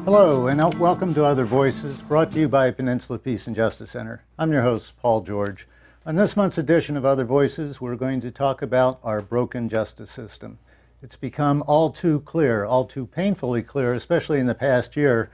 Hello, and welcome to Other Voices, brought to you by Peninsula Peace and Justice Center. I'm your host, Paul George. On this month's edition of Other Voices, we're going to talk about our broken justice system. It's become all too clear, all too painfully clear, especially in the past year,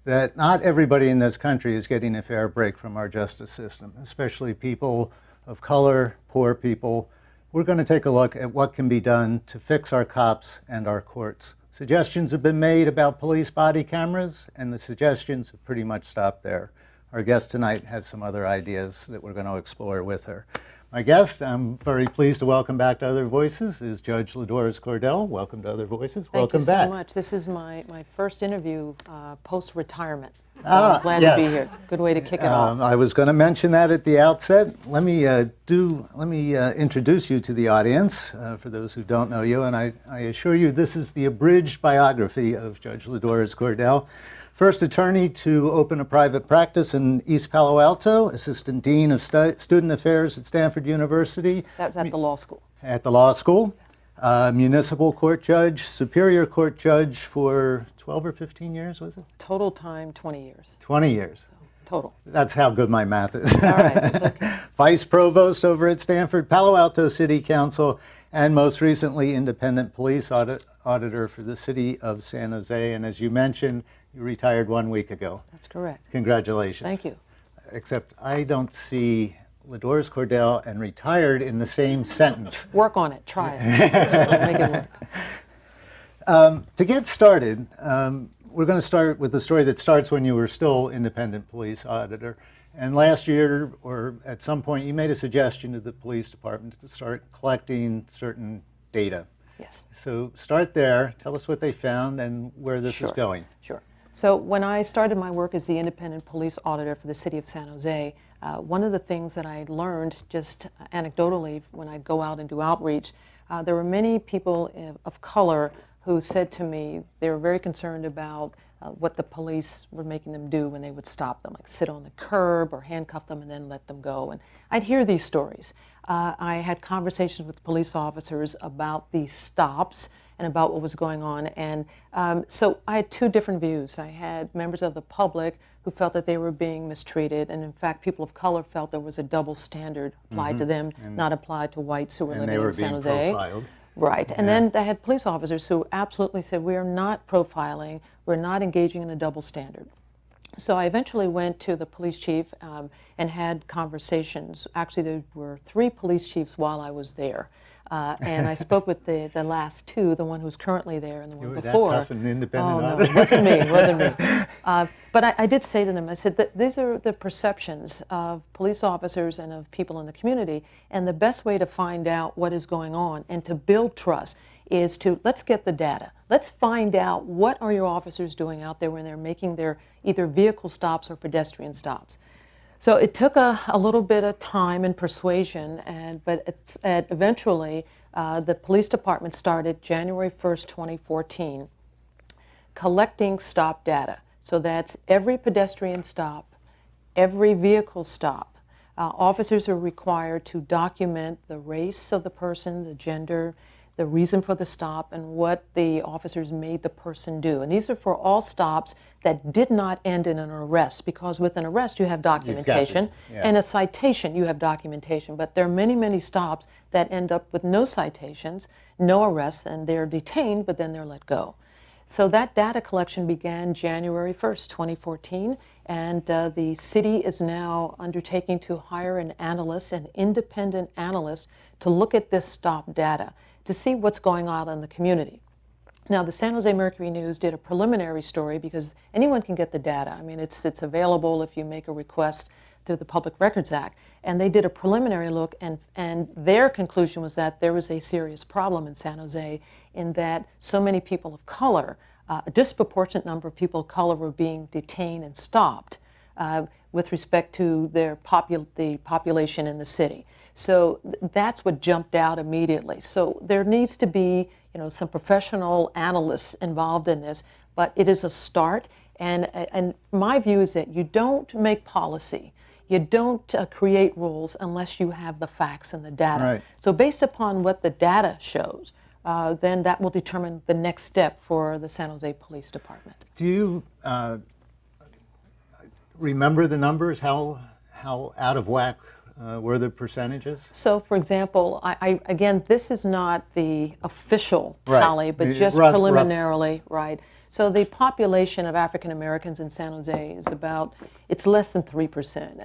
that not everybody in this country is getting a fair break from our justice system, especially people of color, poor people. We're going to take a look at what can be done to fix our cops and our courts. Suggestions have been made about police body cameras, and the suggestions have pretty much stopped there. Our guest tonight has some other ideas that we're going to explore with her. My guest, I'm very pleased to welcome back to Other Voices, is Judge LaDoris Cordell. Welcome to Other Voices. Welcome back. Thank you so much. This is my first interview post-retirement. So I'm glad to be here. It's a good way to kick it off. I was going to mention that at the outset. Let me introduce you to the audience, for those who don't know you, and I assure you this is the abridged biography of Judge LaDoris Cordell. First attorney to open a private practice in East Palo Alto, Assistant Dean of Student Affairs at Stanford University. That was at the law school. At the law school. Municipal court judge, Superior Court judge for 12 or 15 years, was it? Total time, 20 years. 20 years. Total. That's how good my math is. It's all right. It's okay. Vice Provost over at Stanford, Palo Alto City Council, and most recently independent police auditor for the city of San Jose. And as you mentioned, you retired 1 week ago. That's correct. Congratulations. Thank you. Except I don't see LaDoris Cordell and retired in the same sentence. Work on it. Try it. Make it work. To get started, we're going to start with the story that starts when you were still independent police auditor. And last year, or at some point, you made a suggestion to the police department to start collecting certain data. Yes. So start there. Tell us what they found and where this is going. Sure. So when I started my work as the independent police auditor for the city of San Jose, one of the things that I learned just anecdotally when I'd go out and do outreach, there were many people of color who said to me they were very concerned about what the police were making them do when they would stop them, like sit on the curb or handcuff them and then let them go. And I'd hear these stories. I had conversations with police officers about these stops and about what was going on. And so I had two different views. I had members of the public who felt that they were being mistreated, and in fact people of color felt there was a double standard applied to them, not applied to whites who were living in San Jose. And they were being profiled. Right, and then I had police officers who absolutely said, we are not profiling, we're not engaging in the double standard. So I eventually went to the police chief and had conversations. Actually, there were 3 police chiefs while I was there. And I spoke with the last 2, the one who's currently there and the one before. You were that tough and independent. Oh, no, it wasn't me, it wasn't me. But I did say to them, I said, that these are the perceptions of police officers and of people in the community, and the best way to find out what is going on and to build trust is to, let's get the data. Let's find out what are your officers doing out there when they're making their either vehicle stops or pedestrian stops. So it took a little bit of time and persuasion, but eventually the police department started January 1st, 2014, collecting stop data. So that's every pedestrian stop, every vehicle stop. Officers are required to document the race of the person, the gender, the reason for the stop, and what the officers made the person do. And these are for all stops that did not end in an arrest, because with an arrest you have documentation, and a citation you have documentation. But there are many, many stops that end up with no citations, no arrests, and they're detained, but then they're let go. So that data collection began January 1st, 2014, And the city is now undertaking to hire an analyst, an independent analyst, to look at this stop data to see what's going on in the community. Now, the San Jose Mercury News did a preliminary story because anyone can get the data. I mean, it's available if you make a request through the Public Records Act. And they did a preliminary look, and their conclusion was that there was a serious problem in San Jose in that so many people of color, a disproportionate number of people of color were being detained and stopped with respect to the population in the city. So that's what jumped out immediately. So there needs to be some professional analysts involved in this, but it is a start. And my view is that you don't make policy, you don't create rules unless you have the facts and the data. Right. So based upon what the data shows, then that will determine the next step for the San Jose Police Department. Do you remember the numbers? How out of whack were the percentages? So, for example, again, this is not the official tally, Right. but just Rough. preliminarily, right? So the population of African Americans in San Jose is it's less than 3%.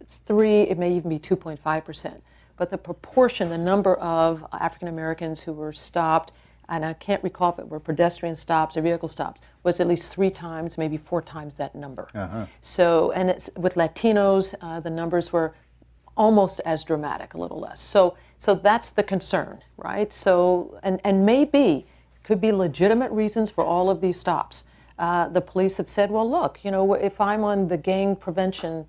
It's 3, it may even be 2.5%. But the proportion, the number of African Americans who were stopped, and I can't recall if it were pedestrian stops or vehicle stops, was at least 3 times, maybe 4 times that number. So, and with Latinos, the numbers were almost as dramatic, a little less. So that's the concern, right? So, and maybe could be legitimate reasons for all of these stops. The police have said, well, look, if I'm on the gang prevention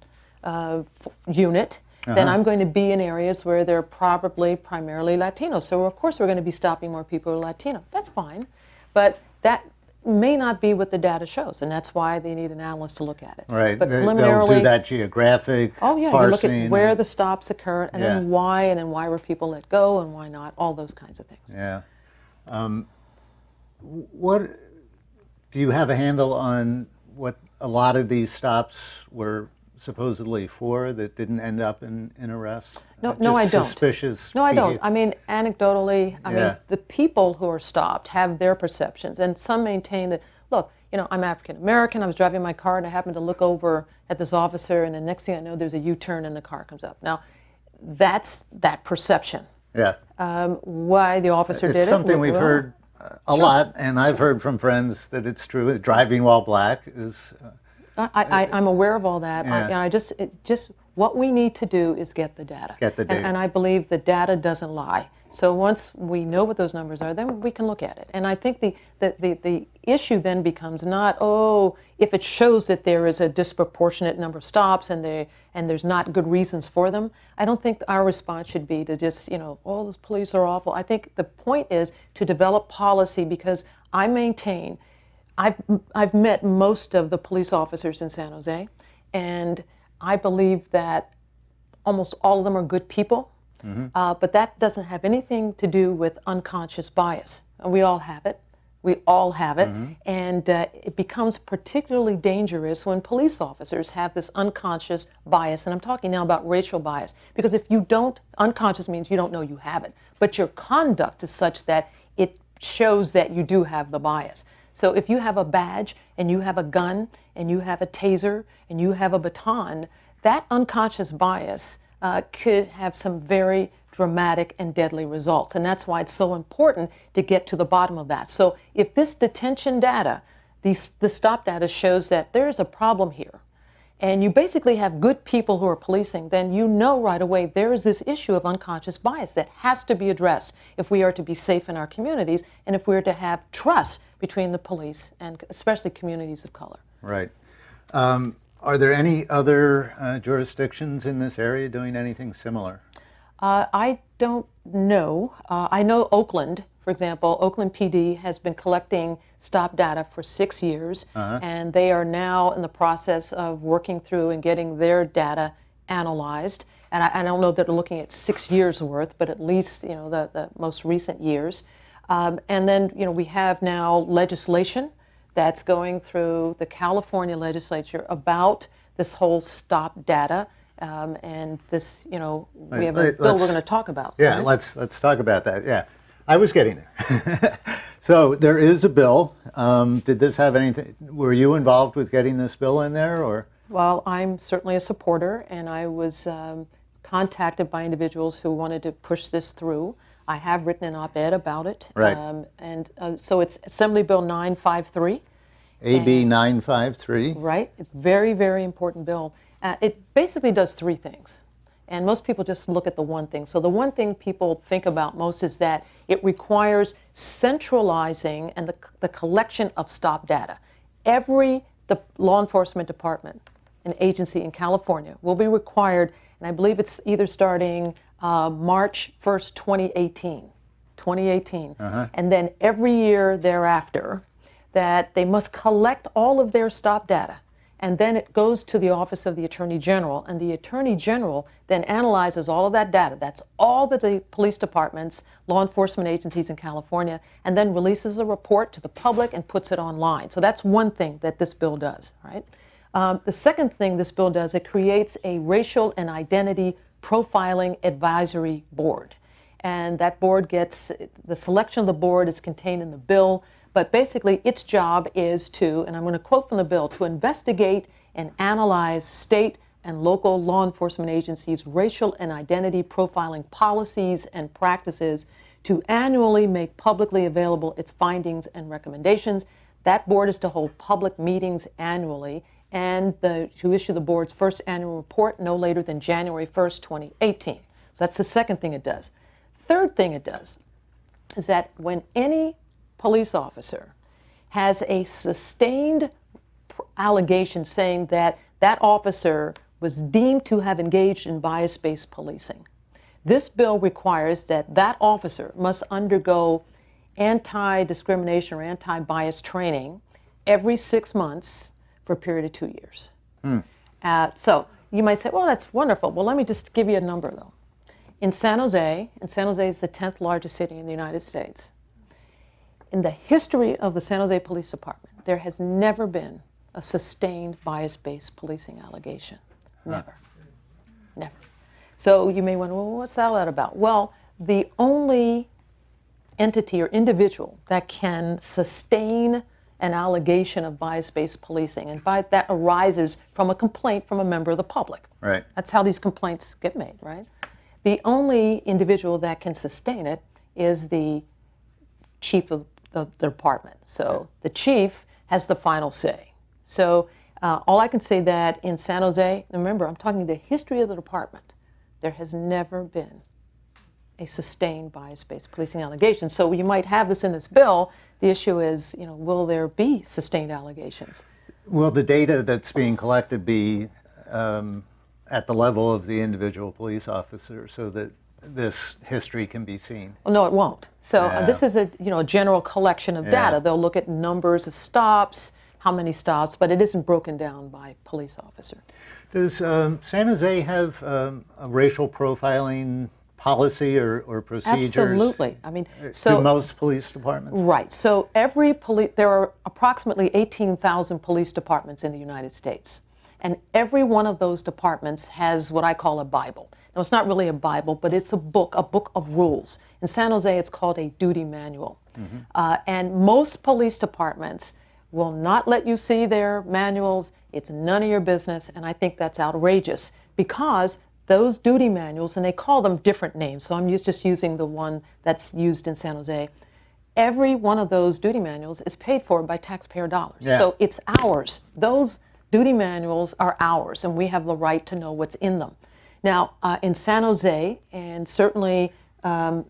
unit, then I'm going to be in areas where they're primarily Latinos. So of course we're going to be stopping more people who are Latino. That's fine, but that may not be what the data shows, and that's why they need an analyst to look at it. Right. But They'll do that geographic Oh yeah, you look at where the stops occur, and Yeah. then why were people let go, and why not, all those kinds of things. Yeah. What do you have a handle on what a lot of these stops were supposedly for that didn't end up in arrests? No, Just I don't. Suspicious. No, I don't. behavior? I mean, anecdotally, I mean, the people who are stopped have their perceptions, and some maintain that, look, I'm African American, I was driving my car and I happened to look over at this officer, and the next thing I know, there's a U-turn and the car comes up. Now, that's that perception. Yeah. Why the officer did it? It's something we've well, heard a lot, and I've heard from friends that it's true. Driving while black is. I'm aware of all that. Yeah. I just what we need to do is get the data. Get the data. And I believe the data doesn't lie. So once we know what those numbers are, then we can look at it. And I think the issue then becomes not, if it shows that there is a disproportionate number of stops and there's not good reasons for them. I don't think our response should be to just, those police are awful. I think the point is to develop policy, because I maintain I've met most of the police officers in San Jose, and I believe that almost all of them are good people, but that doesn't have anything to do with unconscious bias. We all have it. We all have it, and it becomes particularly dangerous when police officers have this unconscious bias, and I'm talking now about racial bias, because if you don't, unconscious means you don't know you have it, but your conduct is such that it shows that you do have the bias. So if you have a badge and you have a gun and you have a taser and you have a baton, that unconscious bias could have some very dramatic and deadly results. And that's why it's so important to get to the bottom of that. So if this detention data, the stop data shows that there's a problem here, and you basically have good people who are policing, then you know right away there is this issue of unconscious bias that has to be addressed if we are to be safe in our communities and if we are to have trust between the police and especially communities of color. Right. Are there any other jurisdictions in this area doing anything similar? I don't know. I know Oakland, for example, Oakland PD has been collecting stop data for 6 years, and they are now in the process of working through and getting their data analyzed. And I don't know that they're looking at 6 years worth, but at least the most recent years. And then we have now legislation that's going through the California legislature about this whole stop data. And this, we have a bill we're going to talk about. Yeah, right? let's talk about that. Yeah, I was getting there. So there is a bill. Did this have anything? Were you involved with getting this bill in there, or? Well, I'm certainly a supporter, and I was contacted by individuals who wanted to push this through. I have written an op-ed about it. Right. So it's Assembly Bill 953. AB 953. Right. It's very, very important bill. It basically does three things. And most people just look at the one thing. So the one thing people think about most is that it requires centralizing and the collection of stop data. Every law enforcement department and agency in California will be required, and I believe it's either starting March 1st, 2018, and then every year thereafter, that they must collect all of their stop data. And then it goes to the Office of the Attorney General, and the Attorney General then analyzes all of that data. That's all that the police departments, law enforcement agencies in California, and then releases a report to the public and puts it online. So that's one thing that this bill does, right? The second thing this bill does, it creates a racial and identity profiling advisory board. And that board gets, the selection of the board is contained in the bill. But basically, its job is to, and I'm going to quote from the bill, to investigate and analyze state and local law enforcement agencies' racial and identity profiling policies and practices, to annually make publicly available its findings and recommendations. That board is to hold public meetings annually and to issue the board's first annual report no later than January 1st, 2018. So that's the second thing it does. Third thing it does is that when any police officer has a sustained allegation saying that that officer was deemed to have engaged in bias-based policing, this bill requires that that officer must undergo anti-discrimination or anti-bias training every 6 months for a period of 2 years. So you might say, well, that's wonderful. Well, let me just give you a number, though. In San Jose, and San Jose is the 10th largest city in the United States, in the history of the San Jose Police Department, there has never been a sustained bias-based policing allegation. Never. Never. So you may wonder, well, what's that about? Well, the only entity or individual that can sustain an allegation of bias-based policing, and by that arises from a complaint from a member of the public. Right. That's how these complaints get made, right? The only individual that can sustain it is the chief of the department. So the chief has the final say. So all I can say that in San Jose, remember, I'm talking the history of the department, there has never been a sustained bias-based policing allegation. So you might have this in this bill. The issue is, will there be sustained allegations? Will the data that's being collected be at the level of the individual police officer so that this history can be seen? Well, no, it won't. So Yeah. this is a general collection of data. Yeah. They'll look at numbers of stops, how many stops, but it isn't broken down by police officer. Does San Jose have a racial profiling policy or procedures? Absolutely. I mean, Do most police departments? Right. So there are approximately 18,000 police departments in the United States. And every one of those departments has what I call a Bible. Now, it's not really a Bible, but it's a book of rules. In San Jose, it's called a duty manual. And most police departments will not let you see their manuals. It's none of your business, and I think that's outrageous because those duty manuals, and they call them different names, so I'm just using the one that's used in San Jose. Every one of those duty manuals is paid for by taxpayer dollars. Yeah. So it's ours. Those duty manuals are ours, and we have the right to know what's in them. Now, in San Jose, and certainly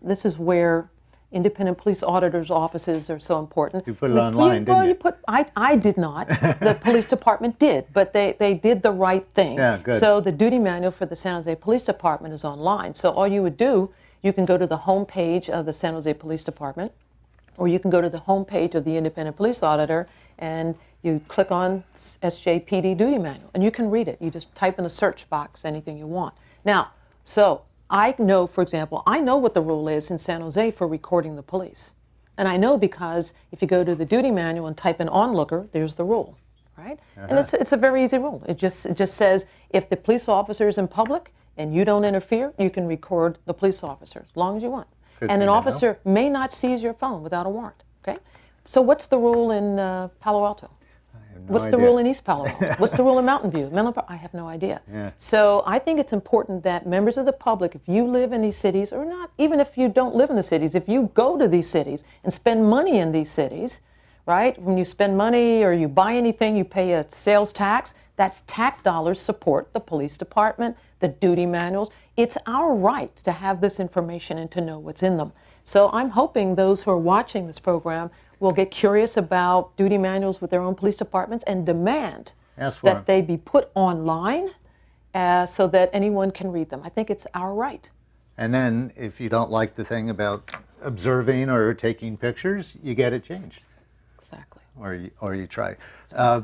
this is where independent police auditors' offices are so important. You put it online, didn't you? I did not. The police department did, but they did the right thing. Yeah, good. So the duty manual for the San Jose Police Department is online. So all you would do, you can go to the home page of the San Jose Police Department, or you can go to the home page of the independent police auditor, and you click on SJPD duty manual, and you can read it. You just type in the search box anything you want. Now, so I know, for example, I know what the rule is in San Jose for recording the police. And I know because if you go to the duty manual and type in onlooker, there's the rule, right? And it's a very easy rule. It just says if the police officer is in public and you don't interfere, you can record the police officer as long as you want. Good And thing an to know. officer may not seize your phone without a warrant, okay? So what's the rule in Palo Alto? I no What's the idea. rule in East Palo Alto? What's the rule in Mountain View? I have no idea. Yeah. So I think it's important that members of the public, if you live in these cities, or not, even if you don't live in the cities, if you go to these cities and spend money in these cities, right? When you spend money or you buy anything, you pay a sales tax. That's tax dollars support the police department, the duty manuals. It's our right to have this information and to know what's in them. So I'm hoping those who are watching this program will get curious about duty manuals with their own police departments and demand that they be put online so that anyone can read them. I think it's our right. And then if you don't like the thing about observing or taking pictures, you get it changed. Exactly. Or you try.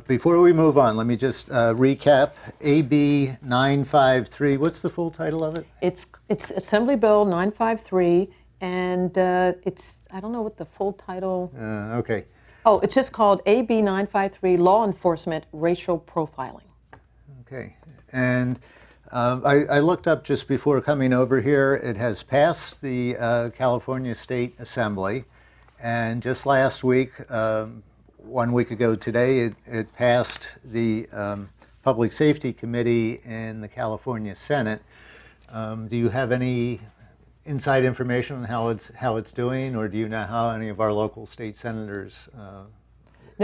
Before we move on, let me just recap. AB 953, what's the full title of it? It's Assembly Bill 953, and I don't know what the full title. Okay. Oh, it's just called AB 953, Law Enforcement Racial Profiling. Okay. And I looked up just before coming over here. It has passed the California State Assembly. And just last week, 1 week ago today, it passed the Public Safety Committee in the California Senate. Do you have any inside information on how it's doing, or do you know how any of our local state senators?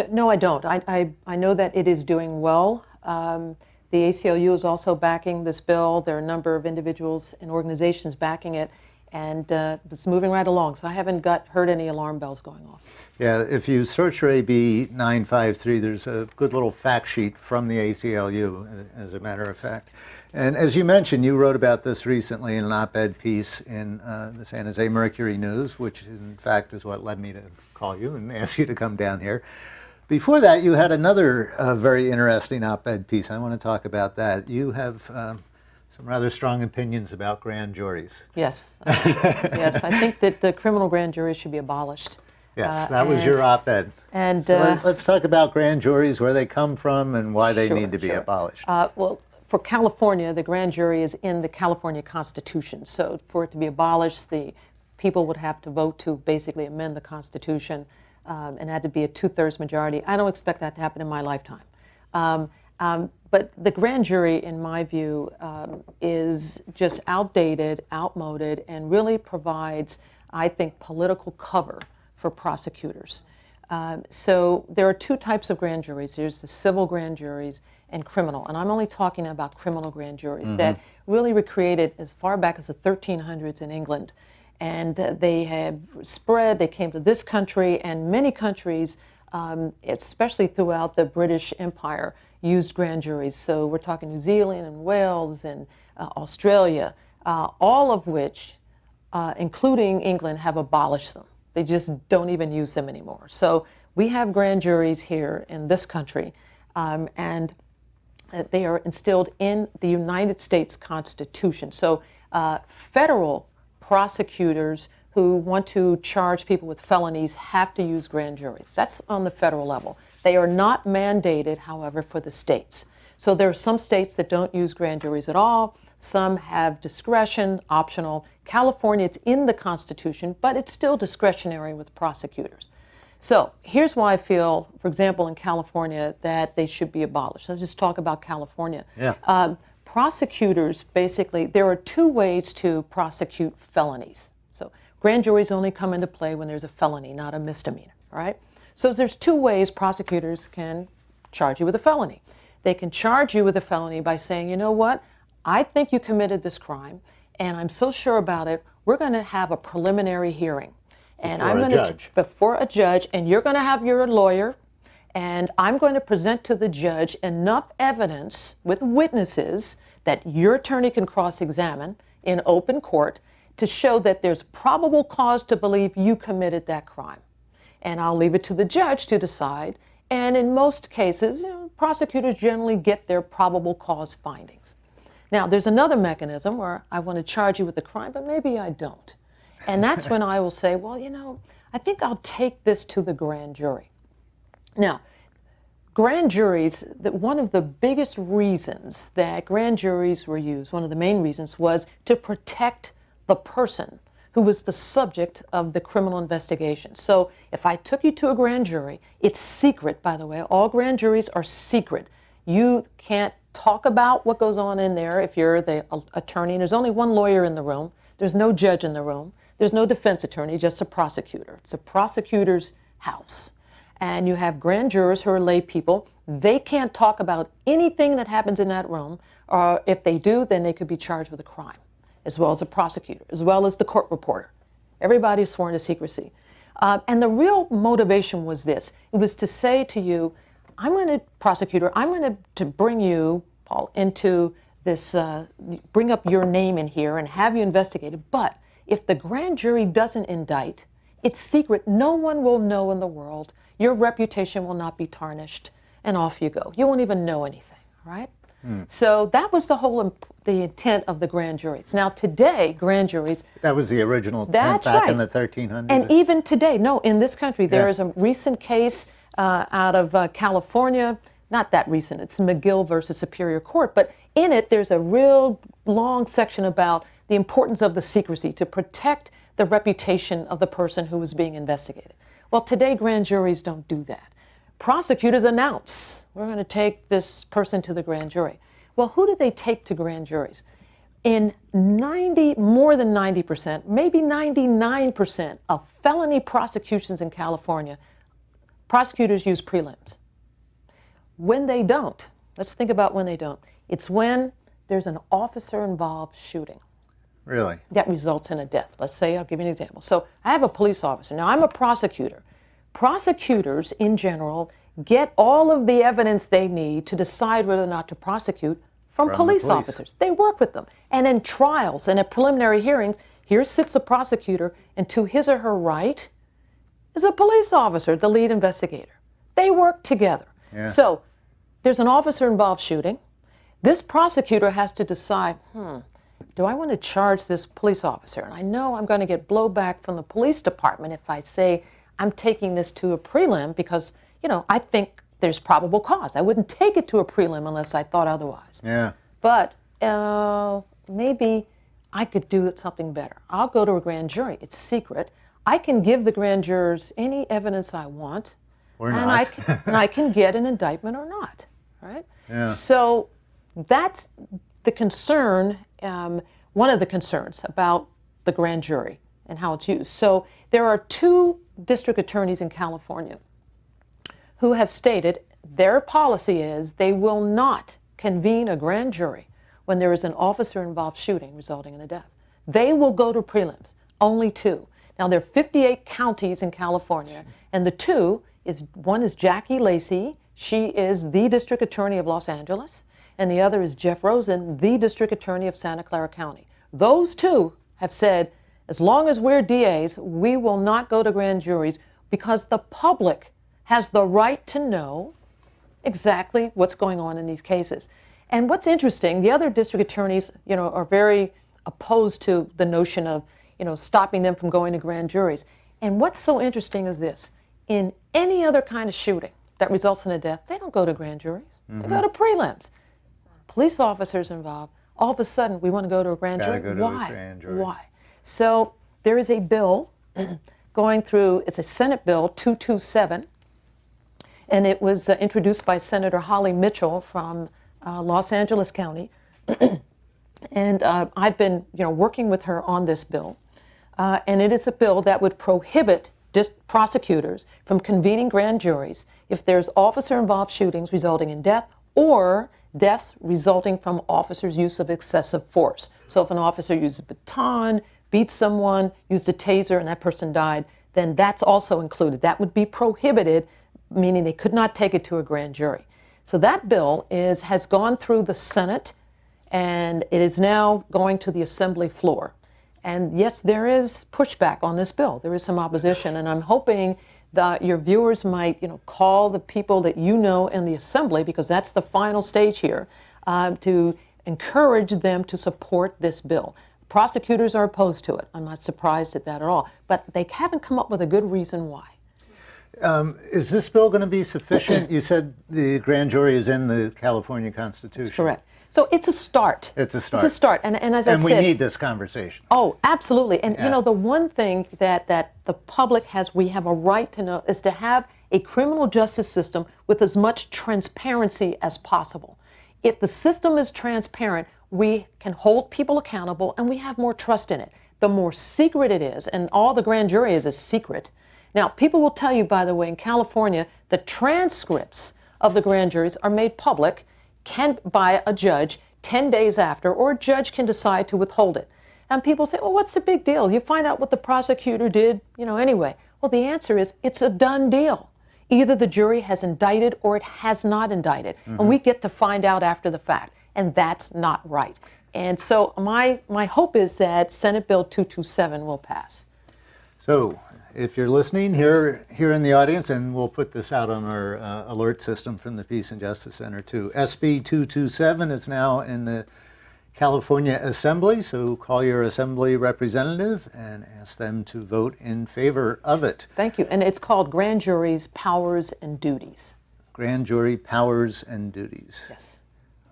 No, I don't. I know that it is doing well. The ACLU is also backing this bill. There are a number of individuals and organizations backing it, and it's moving right along. So I haven't heard any alarm bells going off. Yeah, if you search for AB 953, there's a good little fact sheet from the ACLU, as a matter of fact. And as you mentioned, you wrote about this recently in an op-ed piece in the San Jose Mercury News, which in fact is what led me to call you and ask you to come down here. Before that, you had another very interesting op-ed piece. I want to talk about that. You have some rather strong opinions about grand juries. Yes. Yes, I think that the criminal grand juries should be abolished. Yes, that was your op-ed. And so let's talk about grand juries, where they come from, and why they need to be abolished. Well, for California, the grand jury is in the California Constitution. So for it to be abolished, the people would have to vote to basically amend the Constitution, and had to be a 2/3 majority. I don't expect that to happen in my lifetime. But the grand jury, in my view, is just outdated, outmoded, and really provides, I think, political cover for prosecutors. So there are two types of grand juries. There's the civil grand juries and criminal. And I'm only talking about criminal grand juries that really were created as far back as the 1300s in England. And they have spread, they came to this country, and many countries, especially throughout the British Empire, used grand juries. So we're talking New Zealand and Wales and Australia, all of which, including England, have abolished them. They just don't even use them anymore. So we have grand juries here in this country, and they are instilled in the United States Constitution. So federal prosecutors who want to charge people with felonies have to use grand juries. That's on the federal level. They are not mandated, however, for the states. So there are some states that don't use grand juries at all. Some have discretion, optional. California, it's in the Constitution, but it's still discretionary with prosecutors. So here's why I feel, for example, in California, that they should be abolished. Let's just talk about California. Yeah. Prosecutors, basically, there are two ways to prosecute felonies. So grand juries only come into play when there's a felony, not a misdemeanor, right? So there's two ways prosecutors can charge you with a felony. They can charge you with a felony by saying, you know what, I think you committed this crime, and I'm so sure about it, we're going to have a preliminary hearing. And Before a judge. Before a judge, and you're going to have your lawyer, and I'm going to present to the judge enough evidence with witnesses that your attorney can cross-examine in open court to show that there's probable cause to believe you committed that crime. And I'll leave it to the judge to decide. And in most cases, prosecutors generally get their probable cause findings. Now, there's another mechanism where I want to charge you with a crime, but maybe I don't. And that's when I will say, well, I think I'll take this to the grand jury. Now, grand juries, one of the biggest reasons that grand juries were used, one of the main reasons, was to protect the person who was the subject of the criminal investigation. So if I took you to a grand jury, it's secret, by the way. All grand juries are secret. You can't talk about what goes on in there if you're the attorney. And there's only one lawyer in the room. There's no judge in the room. There's no defense attorney, just a prosecutor. It's a prosecutor's house. And you have grand jurors who are lay people. They can't talk about anything that happens in that room, or if they do, then they could be charged with a crime, as well as a prosecutor, as well as the court reporter. Everybody is sworn to secrecy. And the real motivation was this. It was to say to you, prosecutor, I'm going to bring you, Paul, into this, bring up your name in here and have you investigated. But if the grand jury doesn't indict, it's secret. No one will know in the world. Your reputation will not be tarnished. And off you go. You won't even know anything, right? So that was the intent of the grand juries. Now today, grand juries... That was the original intent back in the 1300s? And even today, no, in this country, there is a recent case out of California, not that recent, it's McGill versus Superior Court, but in it, there's a real long section about the importance of the secrecy to protect the reputation of the person who was being investigated. Well, today, grand juries don't do that. Prosecutors announce, we're going to take this person to the grand jury. Well, who do they take to grand juries? In more than 90%, maybe 99% of felony prosecutions in California, prosecutors use prelims. When they don't, let's think about when they don't. It's when there's an officer-involved shooting. Really? That results in a death. Let's say, I'll give you an example. So I have a police officer. Now, I'm a prosecutor. Prosecutors, in general, get all of the evidence they need to decide whether or not to prosecute from police officers. They work with them. And in trials and at preliminary hearings, here sits the prosecutor, and to his or her right is a police officer, the lead investigator. They work together. Yeah. So there's an officer-involved shooting. This prosecutor has to decide, do I want to charge this police officer? And I know I'm going to get blowback from the police department if I say I'm taking this to a prelim because, I think there's probable cause. I wouldn't take it to a prelim unless I thought otherwise. Yeah. But maybe I could do something better. I'll go to a grand jury. It's secret. I can give the grand jurors any evidence I want. Or and not. I can get an indictment or not, right? Yeah. So that's the concern, one of the concerns about the grand jury and how it's used. So there are 2 district attorneys in California who have stated their policy is they will not convene a grand jury when there is an officer-involved shooting resulting in a death. They will go to prelims, only 2. Now, there are 58 counties in California, and the 2 one is Jackie Lacey. She is the district attorney of Los Angeles, and the other is Jeff Rosen, the district attorney of Santa Clara County. Those 2 have said, as long as we're DAs, we will not go to grand juries because the public has the right to know exactly what's going on in these cases. And what's interesting, the other district attorneys, are very opposed to the notion of, stopping them from going to grand juries. And what's so interesting is this. In any other kind of shooting that results in a death, they don't go to grand juries. They go to prelims. Police officers involved, all of a sudden, we want to go to a grand jury. Go to a grand jury. Why? So there is a bill going through, it's a Senate Bill 227, and it was introduced by Senator Holly Mitchell from Los Angeles County. And I've been working with her on this bill. And it is a bill that would prohibit prosecutors from convening grand juries if there's officer-involved shootings resulting in death or deaths resulting from officers' use of excessive force. So if an officer used a baton, beat someone, used a taser, and that person died, then that's also included. That would be prohibited, meaning they could not take it to a grand jury. So that bill has gone through the Senate, and it is now going to the Assembly floor. And yes, there is pushback on this bill. There is some opposition, and I'm hoping that your viewers might, call the people that you know in the Assembly, because that's the final stage here, to encourage them to support this bill. Prosecutors are opposed to it. I'm not surprised at that at all, but they haven't come up with a good reason why. Is this bill going to be sufficient? You said the grand jury is in the California Constitution. That's correct. So it's a start. It's a start. It's a start. And as I And said, we need this conversation. oh, absolutely. And Yeah. the one thing that the public we have a right to know is to have a criminal justice system with as much transparency as possible. If the system is transparent, we can hold people accountable and we have more trust in it. The more secret it is, and all the grand jury is a secret. Now, people will tell you, by the way, in California, the transcripts of the grand juries are made public by a judge 10 days after, or a judge can decide to withhold it. And people say, well, what's the big deal? You find out what the prosecutor did, anyway. Well, the answer is it's a done deal. Either the jury has indicted or it has not indicted. And we get to find out after the fact. And that's not right. And so my hope is that Senate Bill 227 will pass. So if you're listening here in the audience, and we'll put this out on our alert system from the Peace and Justice Center too. SB 227 is now in the California Assembly, so call your Assembly representative and ask them to vote in favor of it. Thank you. And it's called Grand Jury's Powers and Duties. Grand Jury Powers and Duties. Yes.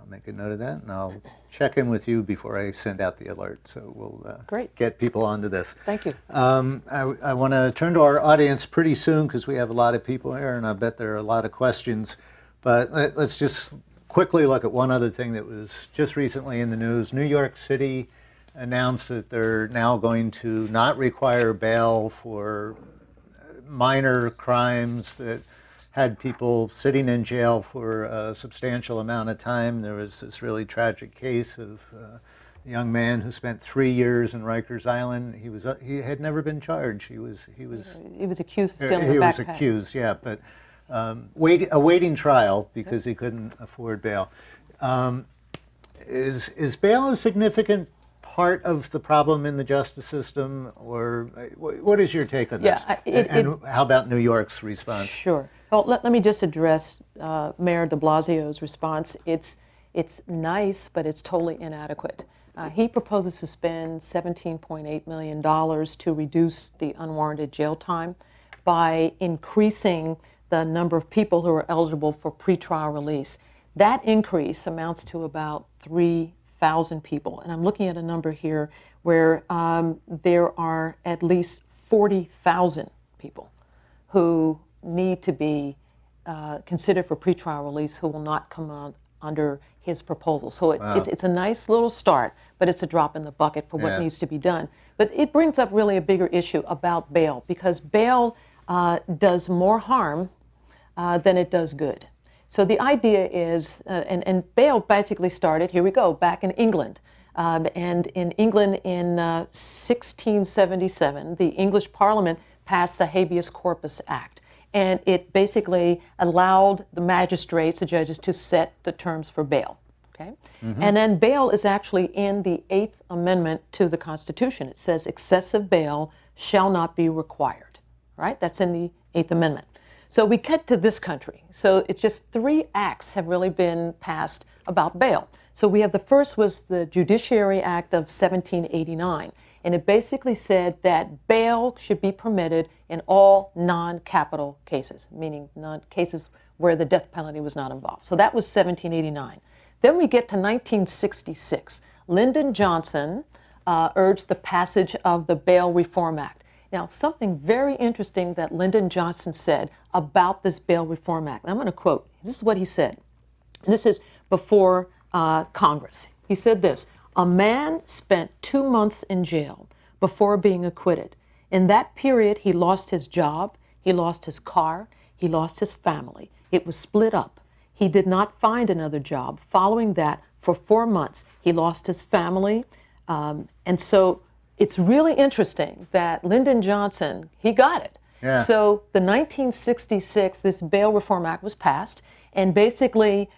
I'll make a note of that, and I'll check in with you before I send out the alert, so we'll Great. get people onto this. Thank you. I want to turn to our audience pretty soon because we have a lot of people here, and I bet there are a lot of questions. But let's just quickly look at one other thing that was just recently in the news. New York City announced that they're now going to not require bail for minor crimes that had people sitting in jail for a substantial amount of time. There was this really tragic case of a young man who spent 3 years in Rikers Island. He had never been charged. He was accused of stealing a backpack. He was accused, yeah, but awaiting trial because he couldn't afford bail. Is bail a significant part of the problem in the justice system, or what is your take on this? And how about New York's response? Sure. Well, let me just address Mayor de Blasio's response. It's nice, but it's totally inadequate. He proposes to spend $17.8 million to reduce the unwarranted jail time by increasing the number of people who are eligible for pretrial release. That increase amounts to about 3,000 people. And I'm looking at a number here where there are at least 40,000 people who need to be considered for pretrial release who will not come out under his proposal. So it's a nice little start, but it's a drop in the bucket for what needs to be done. But it brings up really a bigger issue about bail, because bail does more harm than it does good. So the idea is, and bail basically started, here we go, back in England. And in England in 1677, the English Parliament passed the Habeas Corpus Act. And it basically allowed the magistrates, the judges, to set the terms for bail. Okay? And then bail is actually in the 8th Amendment to the Constitution. It says excessive bail shall not be required. Right? That's in the 8th Amendment. So we get to this country. So it's just 3 acts have really been passed about bail. So we have the first was the Judiciary Act of 1789. And it basically said that bail should be permitted in all non-capital cases, meaning cases where the death penalty was not involved. So that was 1789. Then we get to 1966. Lyndon Johnson urged the passage of the Bail Reform Act. Now, something very interesting that Lyndon Johnson said about this Bail Reform Act. I'm going to quote. This is what he said. And this is before Congress. He said this: "A man spent 2 months in jail before being acquitted. In that period, he lost his job, he lost his car, he lost his family. It was split up. He did not find another job. Following that, for 4 months, he lost his family." And so it's really interesting that Lyndon Johnson, he got it. Yeah. So the 1966, this Bail Reform Act was passed, and basically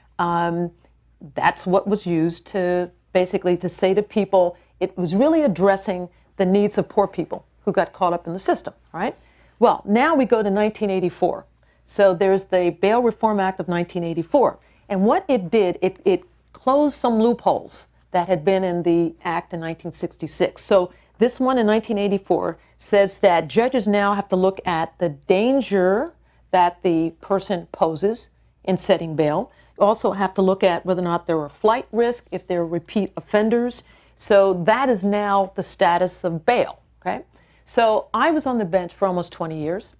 that's what was used to say to people, it was really addressing the needs of poor people who got caught up in the system, right? Well, now we go to 1984. So there's the Bail Reform Act of 1984. And what it did, it closed some loopholes that had been in the act in 1966. So this one in 1984 says that judges now have to look at the danger that the person poses in setting bail. also have to look at whether or not they're a flight risk, if they're repeat offenders. So that is now the status of bail, okay? So I was on the bench for almost 20 years,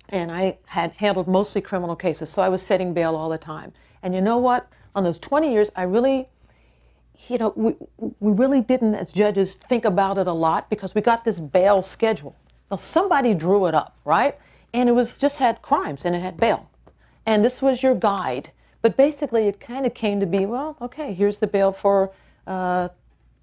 and I had handled mostly criminal cases, so I was setting bail all the time. And you know what? On those 20 years, I really, we really didn't, as judges, think about it a lot because we got this bail schedule. Now, somebody drew it up, right? And it was just had crimes and it had bail. And this was your guide. But basically, it kind of came to be, well, okay, here's the bail for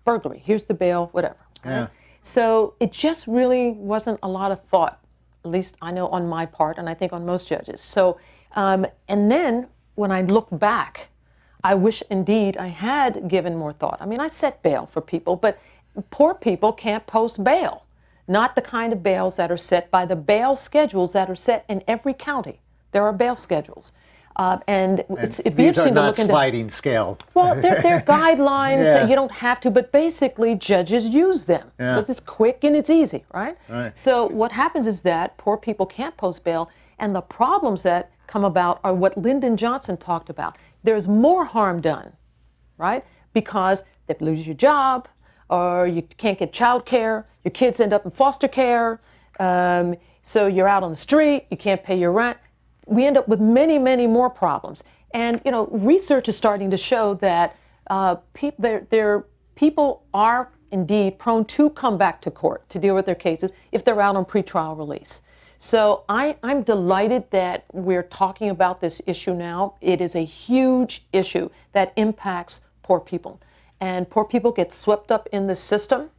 burglary. Here's the bail, whatever. Right? Yeah. So it just really wasn't a lot of thought, at least I know on my part, and I think on most judges. So, and then when I look back, I wish indeed I had given more thought. I mean, I set bail for people, but poor people can't post bail. Not the kind of bails that are set by the bail schedules that are set in every county. There are bail schedules. And it'd be interesting to look into. These are not sliding scale. Well, they're guidelines Yeah. that you don't have to, but basically judges use them because it's quick and it's easy, right? Right. So what happens is that poor people can't post bail, and the problems that come about are what Lyndon Johnson talked about. There's more harm done, right? Because they lose your job, or you can't get child care, your kids end up in foster care, so you're out on the street, you can't pay your rent. We end up with many, many more problems. And research is starting to show that people are indeed prone to come back to court to deal with their cases if they're out on pretrial release. So I'm delighted that we're talking about this issue now. It is a huge issue that impacts poor people. And poor people get swept up in the system,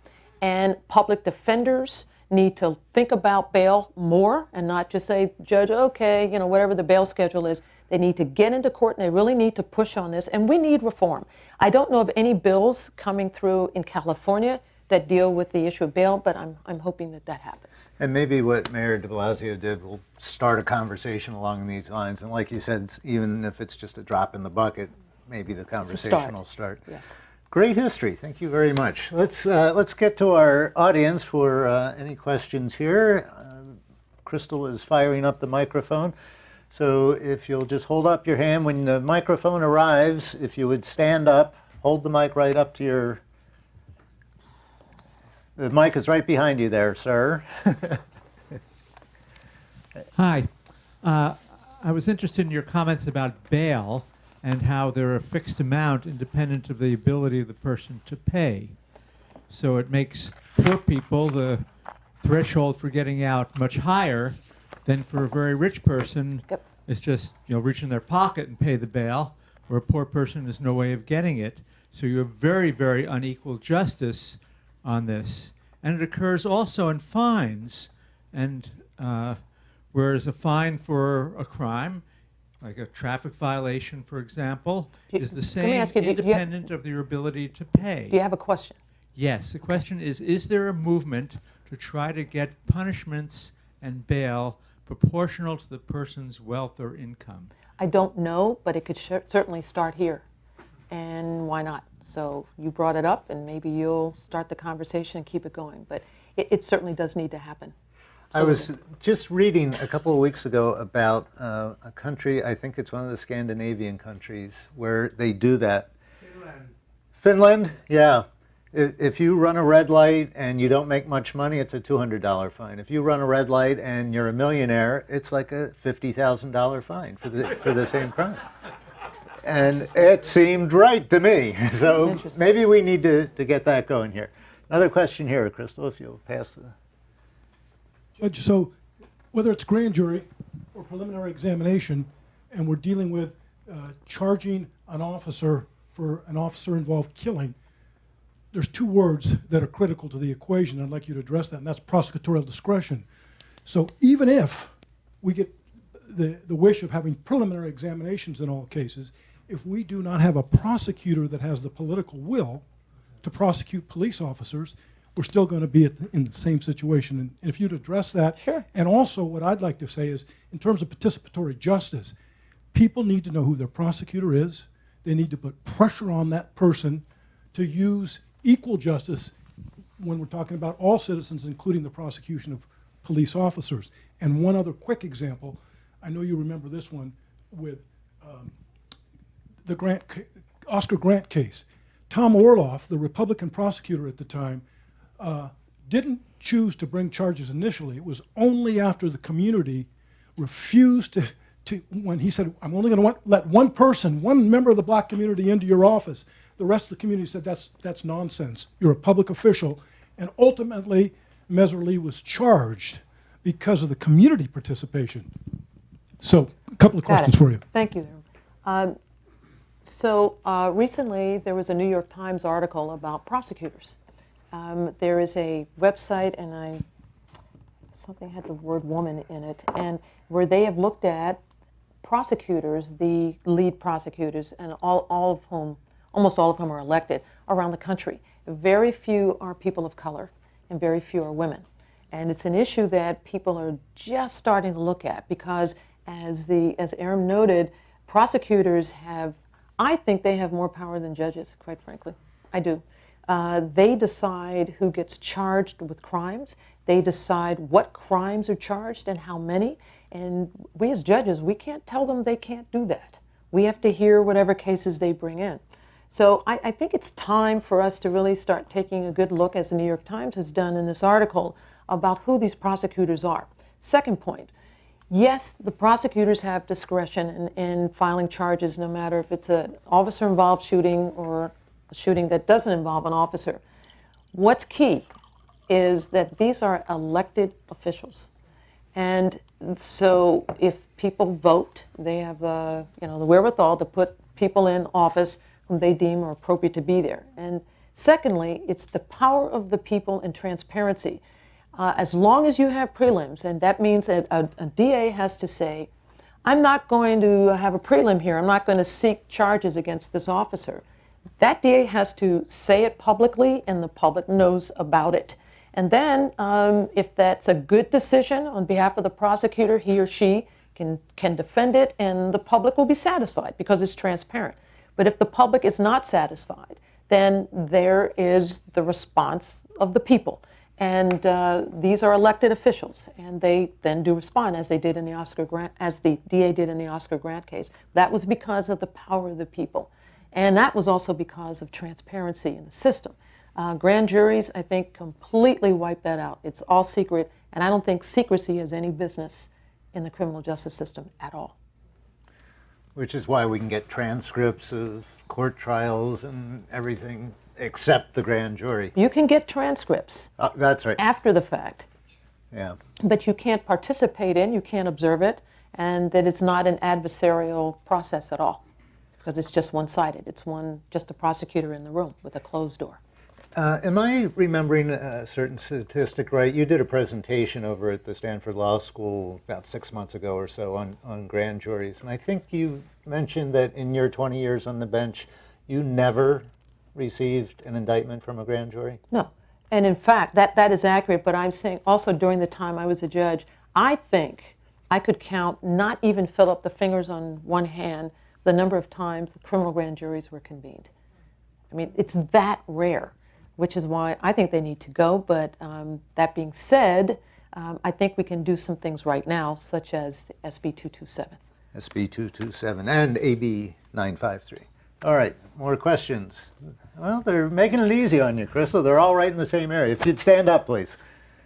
and public defenders need to think about bail more and not just say, Judge, okay, whatever the bail schedule is. They need to get into court and they really need to push on this, and we need reform. I don't know of any bills coming through in California that deal with the issue of bail, but I'm hoping that happens. And maybe what Mayor de Blasio did will start a conversation along these lines. And like you said, even if it's just a drop in the bucket, maybe the conversation will start. Yes. Great history. Thank you very much. Let's get to our audience for any questions here. Crystal is firing up the microphone. So if you'll just hold up your hand when the microphone arrives, if you would stand up, hold the mic right up to your... The mic is right behind you there, sir. Hi. I was interested in your comments about bail and how they're a fixed amount independent of the ability of the person to pay. So it makes poor people the threshold for getting out much higher than for a very rich person. Yep. It's just reach in their pocket and pay the bail, where a poor person has no way of getting it. So you have very, very unequal justice on this. And it occurs also in fines. And whereas a fine for a crime, like a traffic violation, for example, is the same independent of your ability to pay. Do you have a question? Yes. The question is there a movement to try to get punishments and bail proportional to the person's wealth or income? I don't know, but it could certainly start here. And why not? So you brought it up, and maybe you'll start the conversation and keep it going. But it certainly does need to happen. I was just reading a couple of weeks ago about a country, I think it's one of the Scandinavian countries, where they do that. Finland? Yeah. If you run a red light and you don't make much money, it's a $200 fine. If you run a red light and you're a millionaire, it's like a $50,000 fine for the same crime. And it seemed right to me. So maybe we need to get that going here. Another question here, Crystal, if you'll pass the... Judge, so whether it's grand jury or preliminary examination, and we're dealing with charging an officer for an officer-involved killing, there's two words that are critical to the equation. I'd like you to address that, and that's prosecutorial discretion. So even if we get the wish of having preliminary examinations in all cases, if we do not have a prosecutor that has the political will to prosecute police officers, we're still going to be in the same situation. And if you'd address that. Sure. And also what I'd like to say is, in terms of participatory justice, people need to know who their prosecutor is. They need to put pressure on that person to use equal justice when we're talking about all citizens, including the prosecution of police officers. And one other quick example, I know you remember this one with the Oscar Grant case. Tom Orloff, the Republican prosecutor at the time, didn't choose to bring charges initially. It was only after the community refused to when he said, I'm only going to let one person, one member of the black community into your office. The rest of the community said, that's nonsense. You're a public official. And ultimately, Messerly was charged because of the community participation. So, a couple of questions for you. Thank you. Recently, there was a New York Times article about prosecutors. There is a website, and something had the word woman in it, and where they have looked at prosecutors, the lead prosecutors, and almost all of whom are elected around the country. Very few are people of color, and very few are women. And it's an issue that people are just starting to look at because, as Aram noted, prosecutors I think they have more power than judges, quite frankly. I do. They decide who gets charged with crimes. They decide what crimes are charged and how many. And we as judges, we can't tell them they can't do that. We have to hear whatever cases they bring in. So I think it's time for us to really start taking a good look, as the New York Times has done in this article, about who these prosecutors are. Second point, yes, the prosecutors have discretion in filing charges, no matter if it's an officer-involved shooting or a shooting that doesn't involve an officer. What's key is that these are elected officials. And so if people vote, they have the wherewithal to put people in office whom they deem are appropriate to be there. And secondly, it's the power of the people and transparency. As long as you have prelims, and that means that a DA has to say, I'm not going to have a prelim here, I'm not going to seek charges against this officer. That DA has to say it publicly, and the public knows about it. And then, if that's a good decision on behalf of the prosecutor, he or she can defend it, and the public will be satisfied because it's transparent. But if the public is not satisfied, then there is the response of the people. And these are elected officials, and they then do respond, as they did in the Oscar Grant, as the DA did in the Oscar Grant case. That was because of the power of the people, and that was also because of transparency in the system. Grand juries, I think, completely wipe that out. It's all secret, and I don't think secrecy has any business in the criminal justice system at all. Which is why we can get transcripts of court trials and everything except the grand jury. You can get transcripts. That's right. After the fact. Yeah. But you can't participate in, you can't observe it, and that it's not an adversarial process at all, because it's just one-sided. It's just a prosecutor in the room with a closed door. Am I remembering a certain statistic right? You did a presentation over at the Stanford Law School about 6 months ago or so on grand juries, and I think you mentioned that in your 20 years on the bench, you never received an indictment from a grand jury? No. And in fact, that is accurate, but I'm saying also during the time I was a judge, I think I could count, not even fill up the fingers on one hand, the number of times the criminal grand juries were convened. I mean, it's that rare, which is why I think they need to go. But that being said, I think we can do some things right now, such as the SB 227. SB 227 and AB 953. All right, more questions. Well, they're making it easy on you, Crystal. They're all right in the same area. If you'd stand up, please.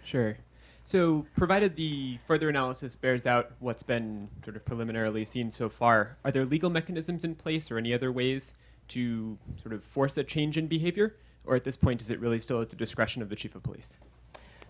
Sure. So provided the further analysis bears out what's been sort of preliminarily seen so far, are there legal mechanisms in place or any other ways to sort of force a change in behavior? Or at this point, is it really still at the discretion of the chief of police?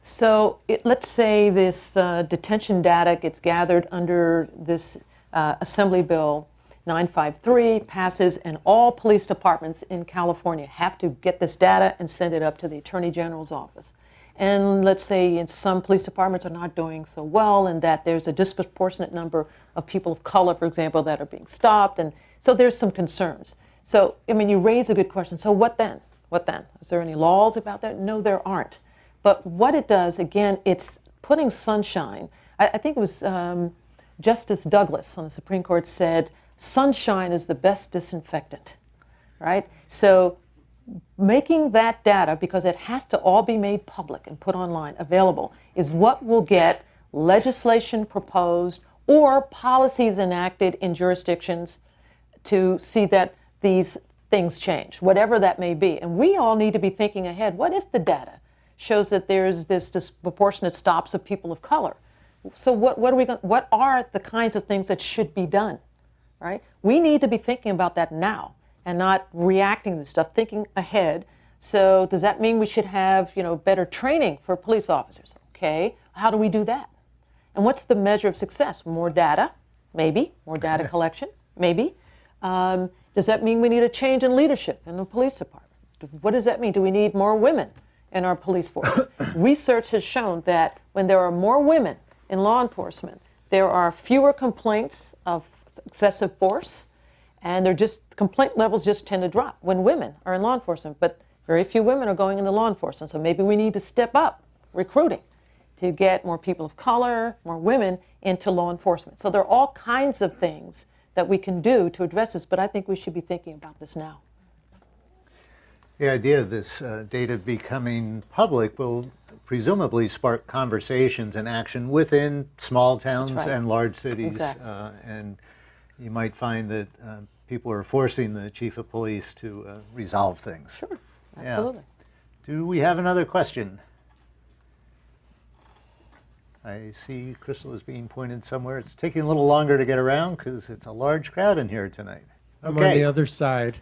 So let's say this detention data gets gathered under this Assembly Bill 953 passes, and all police departments in California have to get this data and send it up to the Attorney General's office. And let's say in some police departments are not doing so well, and that there's a disproportionate number of people of color, for example, that are being stopped, and so there's some concerns. So, I mean, you raise a good question. So what then? What then? Is there any laws about that? No, there aren't. But what it does, again, it's putting sunshine. I think it was Justice Douglas on the Supreme Court said, sunshine is the best disinfectant, right? So making that data, because it has to all be made public and put online, available, is what will get legislation proposed or policies enacted in jurisdictions to see that these things change, whatever that may be. And we all need to be thinking ahead. What if the data shows that there's this disproportionate stops of people of color? So what are the kinds of things that should be done, right? We need to be thinking about that now and not reacting to stuff, thinking ahead. So does that mean we should have, better training for police officers? Okay, how do we do that? And what's the measure of success? More data, maybe. More data collection, maybe. Does that mean we need a change in leadership in the police department? What does that mean? Do we need more women in our police forces? Research has shown that when there are more women in law enforcement, there are fewer complaints of excessive force, and complaint levels just tend to drop when women are in law enforcement. But very few women are going into law enforcement, so maybe we need to step up recruiting to get more people of color, more women into law enforcement. So there are all kinds of things that we can do to address this, but I think we should be thinking about this now. The idea of this data becoming public will presumably spark conversations and action within small towns That's right. and large cities. Exactly. And you might find that people are forcing the chief of police to resolve things. Sure, Yeah. absolutely. Do we have another question? I see Crystal is being pointed somewhere. It's taking a little longer to get around because it's a large crowd in here tonight. I'm on the other side.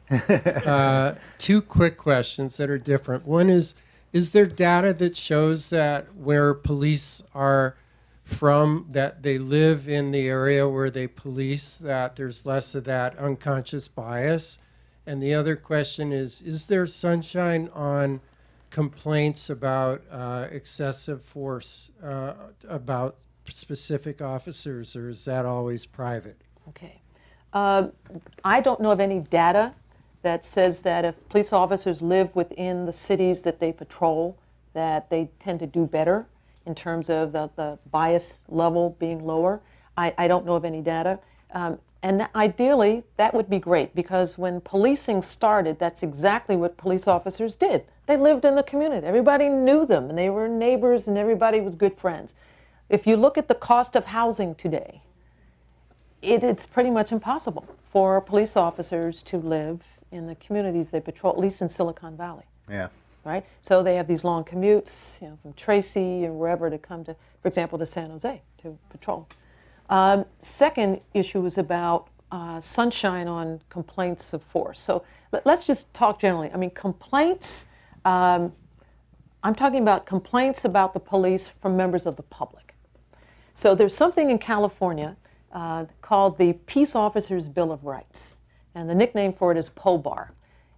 Two quick questions that are different. One is there data that shows that where police are from, that they live in the area where they police, that there's less of that unconscious bias? And the other question is there sunshine on complaints about excessive force about specific officers, or is that always private? Okay. I don't know of any data that says that if police officers live within the cities that they patrol, that they tend to do better in terms of the bias level being lower. I don't know of any data. And ideally, that would be great, because when policing started, that's exactly what police officers did. They lived in the community. Everybody knew them, and they were neighbors, and everybody was good friends. If you look at the cost of housing today, it's pretty much impossible for police officers to live in the communities they patrol, at least in Silicon Valley. Yeah. Right? So they have these long commutes, from Tracy and wherever to come to, for example, to San Jose to patrol. Second issue is about sunshine on complaints of force. So let's just talk generally. I mean, complaints, I'm talking about complaints about the police from members of the public. So there's something in California called the Peace Officers Bill of Rights. And the nickname for it is POBAR.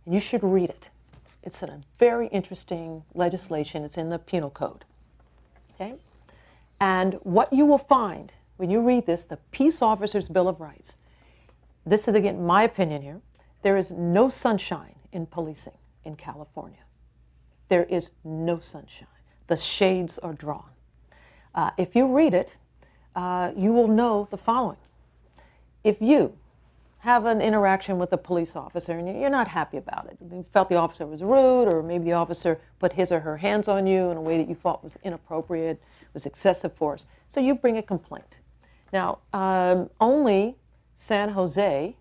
And you should read it. It's a very interesting legislation. It's in the penal code. Okay? And what you will find when you read this, the Peace Officers Bill of Rights, this is, again, my opinion here, there is no sunshine in policing in California. There is no sunshine. The shades are drawn. If you read it, you will know the following. If you have an interaction with a police officer and you're not happy about it, you felt the officer was rude, or maybe the officer put his or her hands on you in a way that you thought was inappropriate, was excessive force, so you bring a complaint. Now, only San Jose,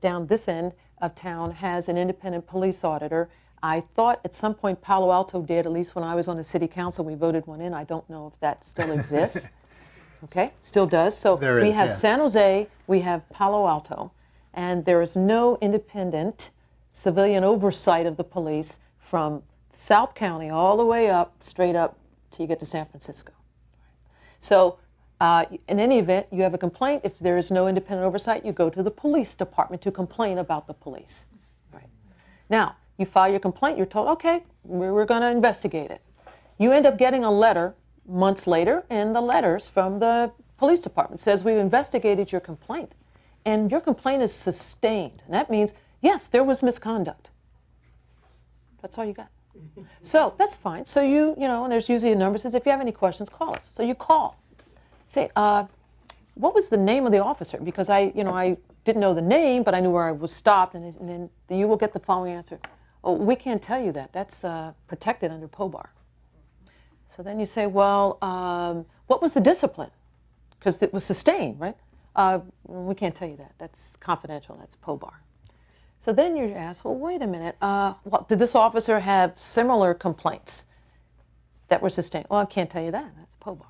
down this end of town, has an independent police auditor. I thought at some point Palo Alto did, at least when I was on the city council, we voted one in. I don't know if that still exists. Okay, still does. So we have San Jose, we have Palo Alto, and there is no independent civilian oversight of the police from South County all the way up, straight up, till you get to San Francisco. So in any event, you have a complaint. If there is no independent oversight, you go to the police department to complain about the police. Right. Now, you file your complaint, you're told, okay, we're going to investigate it. You end up getting a letter months later, and the letters from the police department says, we've investigated your complaint, and your complaint is sustained. And that means, yes, there was misconduct. That's all you got. So that's fine. So you know, and there's usually a number that says, if you have any questions, call us. So you call. Say, what was the name of the officer? Because I didn't know the name, but I knew where I was stopped, and then you will get the following answer. Oh, we can't tell you that. That's protected under POBAR. So then you say, well, what was the discipline? Because it was sustained, right? We can't tell you that. That's confidential. That's POBAR. So then you ask, well, wait a minute. Well, did this officer have similar complaints that were sustained? Well, I can't tell you that. That's POBAR.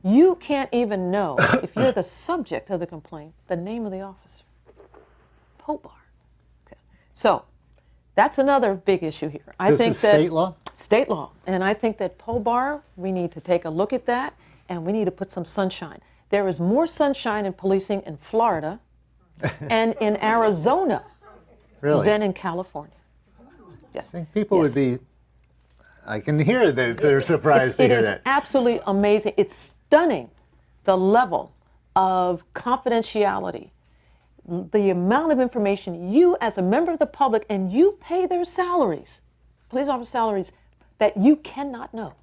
You can't even know, if you're the subject of the complaint, the name of the officer. POBAR. Okay. So that's another big issue here. This is state law? State law. And I think that POBAR, we need to take a look at that, and we need to put some sunshine. There is more sunshine in policing in Florida and in Arizona Really? than in California. Yes. I think people Yes. would be, I can hear that they're surprised to It hear is that. absolutely amazing. It's stunning, the level of confidentiality, the amount of information you as a member of the public, and you pay their salaries, police officer salaries, that you cannot know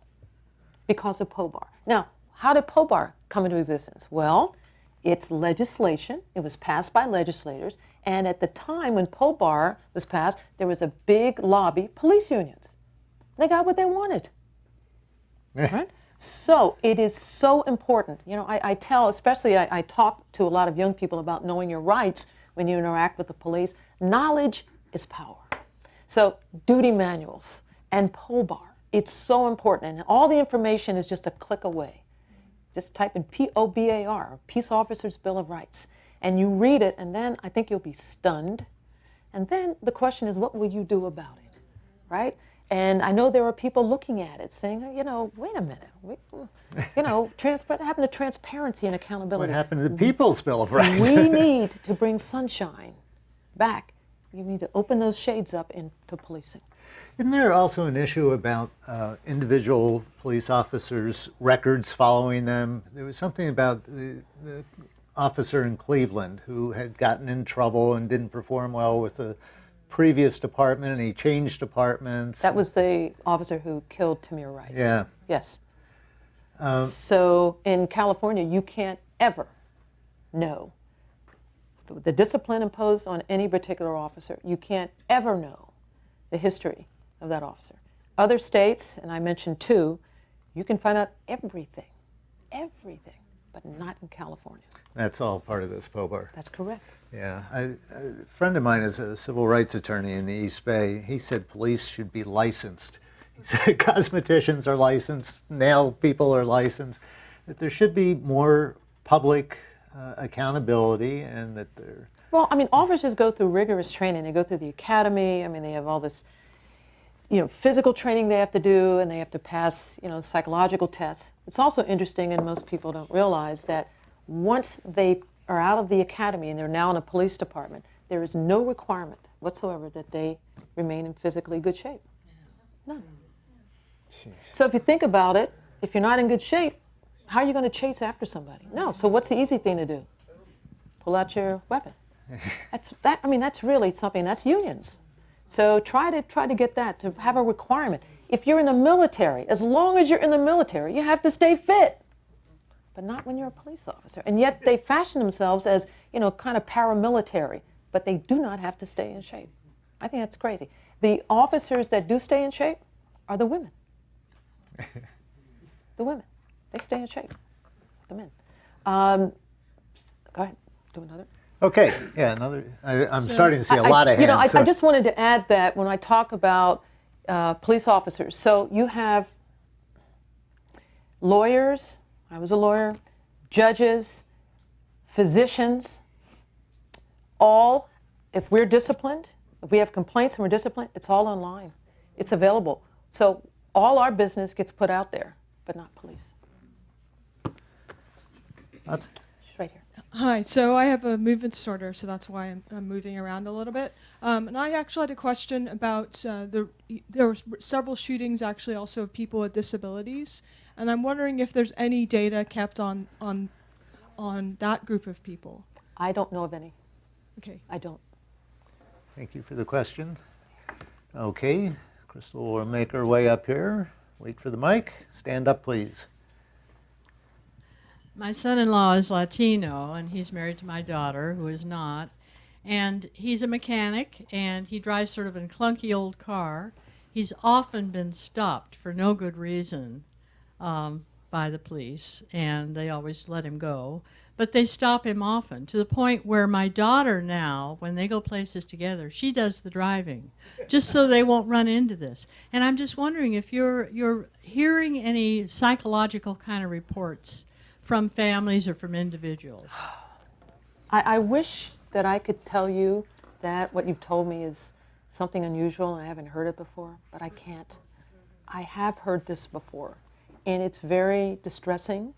because of POBAR. Now, how did POBAR come into existence? Well, it's legislation. It was passed by legislators. And at the time when POBAR was passed, there was a big lobby, police unions. They got what they wanted. Right? So it is so important. You know, I tell, especially I talk to a lot of young people about knowing your rights when you interact with the police. Knowledge is power. So duty manuals and POBAR, it's so important. And all the information is just a click away. Just type in POBAR, Peace Officers Bill of Rights, and you read it, and then I think you'll be stunned. And then the question is, what will you do about it, right? And I know there are people looking at it saying, you know, wait a minute, you know, what happened to transparency and What accountability? happened to the People's Bill of Rights? We need to bring sunshine back. You need to open those shades up into policing. Isn't there also an issue about individual police officers' records following them? There was something about the officer in Cleveland who had gotten in trouble and didn't perform well with the previous department, and he changed departments. That was the officer who killed Tamir Rice. Yeah. Yes. So in California, you can't ever know the discipline imposed on any particular officer. You can't ever know the history of that officer. Other states, and I mentioned two, you can find out everything, but not in California. That's all part of this POBAR. That's correct. Yeah, a friend of mine is a civil rights attorney in the East Bay. He said police should be licensed. He said cosmeticians are licensed, nail people are licensed, that there should be more public accountability, and that they're... Well, I mean, officers go through rigorous training. They go through the academy. I mean, they have all this, you know, physical training they have to do, and they have to pass, you know, psychological tests. It's also interesting, and most people don't realize, that once they are out of the academy and they're now in a police department, there is no requirement whatsoever that they remain in physically good shape. None. So if you think about it, if you're not in good shape, how are you going to chase after somebody? No. So what's the easy thing to do? Pull out your weapon. I mean, that's really something. That's unions. So try to get that, to have a requirement. If you're in the military, as long as you're in the military, you have to stay fit. But not when you're a police officer. And yet they fashion themselves as, you know, kind of paramilitary, but they do not have to stay in shape. I think that's crazy. The officers that do stay in shape are the women. The women. They stay in shape. The men. Go ahead. Do another. Okay, yeah, another. I'm starting to see a lot of hands. You know, I just wanted to add that when I talk about police officers, so you have lawyers, I was a lawyer, judges, physicians, all, if we're disciplined, if we have complaints and we're disciplined, it's all online. It's available. So all our business gets put out there, but not police. She's right here. Hi, so I have a movement disorder, so that's why I'm moving around a little bit. And I actually had a question about there were several shootings actually also of people with disabilities, and I'm wondering if there's any data kept on that group of people. I don't know of any. Okay. I don't. Thank you for the question. Okay, Crystal will make her way up here. Wait for the mic. Stand up, please. My son-in-law is Latino, and he's married to my daughter, who is not. And he's a mechanic, and he drives sort of a clunky old car. He's often been stopped for no good reason. by the police, and they always let him go. But they stop him often, to the point where my daughter now, when they go places together, she does the driving, just so they won't run into this. And I'm just wondering if you're hearing any psychological kind of reports from families or from individuals. I wish that I could tell you that what you've told me is something unusual and I haven't heard it before, but I can't. I have heard this before, and it's very distressing.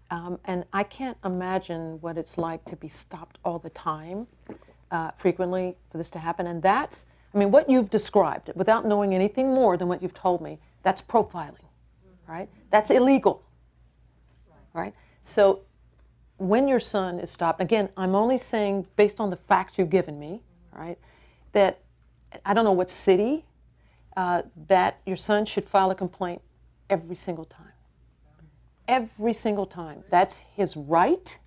And I can't imagine what it's like to be stopped all the time, frequently, for this to happen. And that's, I mean, what you've described, without knowing anything more than what you've told me, that's profiling, right? That's illegal, right? So when your son is stopped, again, I'm only saying based on the facts you've given me, right, that I don't know what city, that your son should file a complaint every single time. Every single time. That's his right.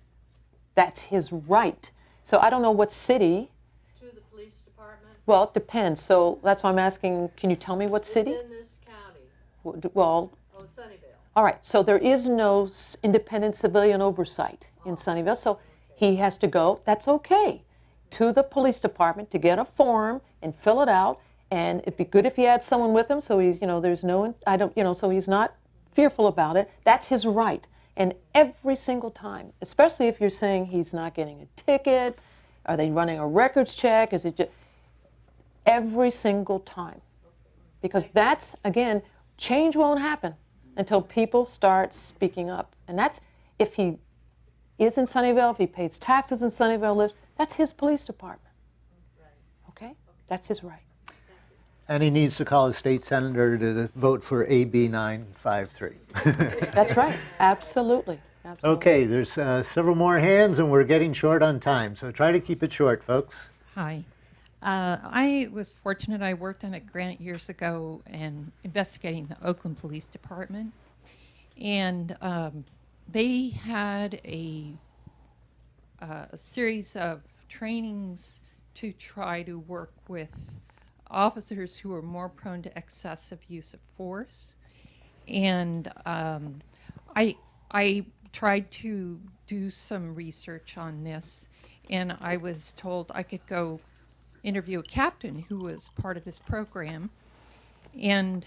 That's his right. So I don't know what city. To the police department? Well, it depends. So that's why I'm asking, can you tell me what city? It's in this county. Well, Oh, Sunnyvale. all right. So there is no independent civilian oversight in Sunnyvale. So he has to go, that's okay, to the police department to get a form and fill it out. And it'd be good if he had someone with him so he's, there's no, so he's not fearful about it. That's his right. And every single time, especially if you're saying he's not getting a ticket, are they running a records check, is it just, every single time. Because that's, again, change won't happen until people start speaking up. And that's, if he is in Sunnyvale, if he pays taxes in Sunnyvale, lives, that's his police department. Okay? That's his right. And he needs to call his state senator to vote for AB 953. That's right. Absolutely. Absolutely. Okay, there's several more hands, and we're getting short on time, so try to keep it short, folks. Hi. I was fortunate. I worked on a grant years ago and investigating the Oakland Police Department. And they had a series of trainings to try to work with officers who are more prone to excessive use of force. And I tried to do some research on this, and I was told I could go interview a captain who was part of this program. And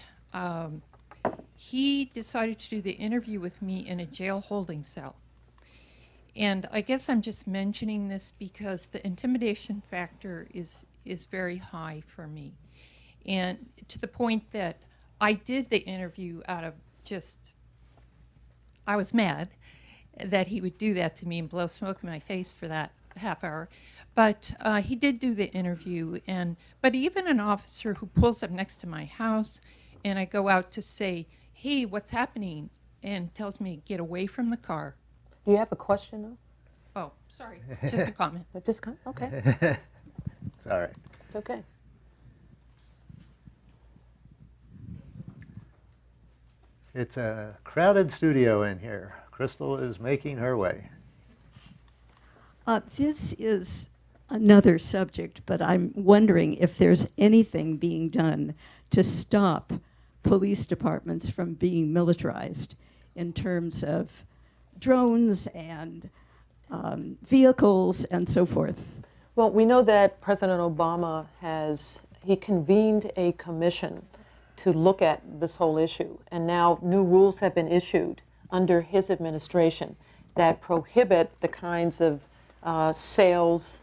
he decided to do the interview with me in a jail holding cell. And I guess I'm just mentioning this because the intimidation factor is very high for me. And to the point that I did the interview out of just, I was mad that he would do that to me and blow smoke in my face for that half hour. But he did do the interview. But even an officer who pulls up next to my house and I go out to say, hey, what's happening? And tells me to get away from the car. Do you have a question, though? Oh, sorry, just a comment. Just come. Okay. It's all right. It's okay. It's a crowded studio in here. Crystal is making her way. This is another subject, but I'm wondering if there's anything being done to stop police departments from being militarized in terms of drones and vehicles and so forth. Well, we know that President Obama he convened a commission to look at this whole issue, and now new rules have been issued under his administration that prohibit the kinds of sales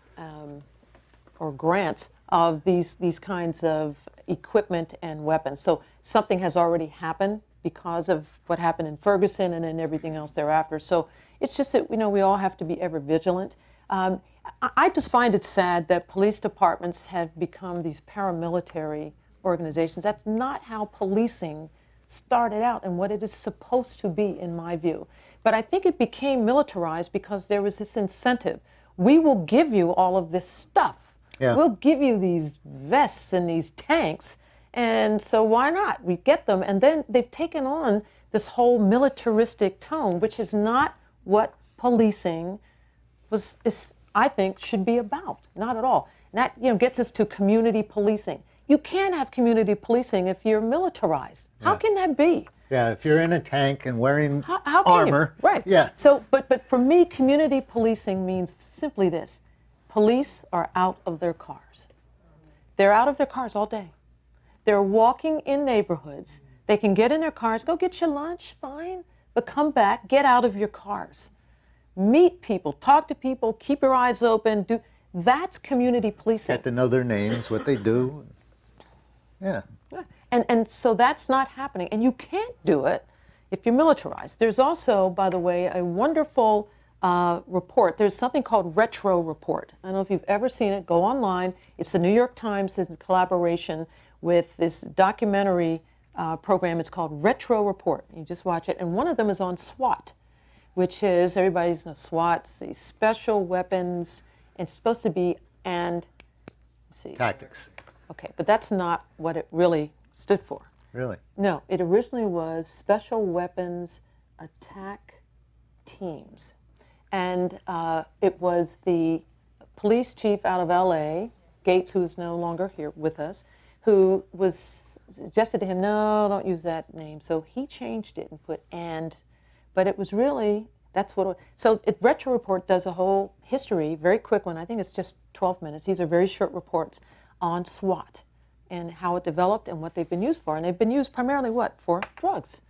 or grants of these kinds of equipment and weapons. So something has already happened because of what happened in Ferguson and then everything else thereafter. So it's just that we all have to be ever vigilant. I just find it sad that police departments have become these paramilitary organizations. That's not how policing started out and what it is supposed to be, in my view. But I think it became militarized because there was this incentive. We will give you all of this stuff. Yeah. We'll give you these vests and these tanks, and so why not? We get them, and then they've taken on this whole militaristic tone, which is not what policing I think, should be about. Not at all. And that gets us to community policing. You can't have community policing if you're militarized. How can that be? Yeah, if you're in a tank and wearing How can armor. you? Right. Yeah. So, but for me, community policing means simply this. Police are out of their cars. They're out of their cars all day. They're walking in neighborhoods. They can get in their cars, go get your lunch, fine, but come back, get out of your cars. Meet people, talk to people, keep your eyes open. That's community policing. Get to know their names, what they do. Yeah. And so that's not happening. And you can't do it if you're militarized. There's also, by the way, a wonderful report. There's something called Retro Report. I don't know if you've ever seen it. Go online. It's the New York Times in collaboration with this documentary program. It's called Retro Report. You just watch it. And one of them is on SWAT, which is, everybody's in SWAT, the special weapons, and it's supposed to be, and let's see. Tactics. Okay, but that's not what it really stood for. Really? No, it originally was Special Weapons Attack Teams. And it was the police chief out of LA, Gates, who is no longer here with us, who was suggested to him, no, don't use that name. So he changed it and put and, but it was really, that's what it was. So Retro Report does a whole history, very quick one. I think it's just 12 minutes. These are very short reports on SWAT and how it developed and what they've been used for. And they've been used primarily what? For drugs.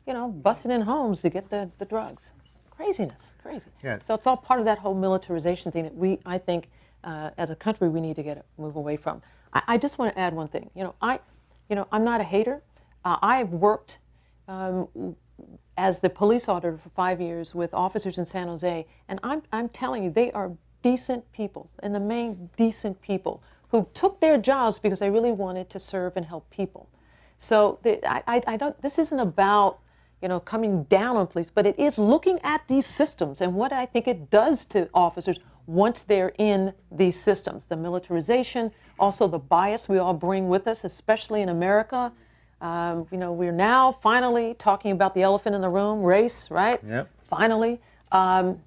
You know, busting in homes to get the drugs. Craziness, crazy. Yeah. So it's all part of that whole militarization thing that I think, as a country, we need to move away from. I just want to add one thing. I'm not a hater. I've worked as the police auditor for 5 years with officers in San Jose, and I'm telling you, they are decent people, in the main decent people, who took their jobs because they really wanted to serve and help people. So this isn't about coming down on police, but it is looking at these systems and what I think it does to officers once they're in these systems. The militarization, also the bias we all bring with us, especially in America. We're now finally talking about the elephant in the room, race, right? Yep. Finally,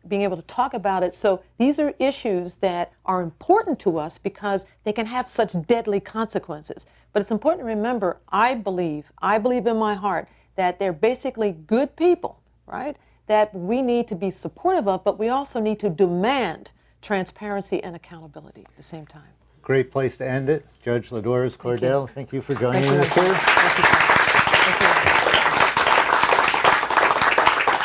being able to talk about it. So these are issues that are important to us because they can have such deadly consequences. But it's important to remember, I believe in my heart that they're basically good people, right? That we need to be supportive of, but we also need to demand transparency and accountability at the same time. Great place to end it. Judge LaDoris Cordell, thank you for joining us here. Thank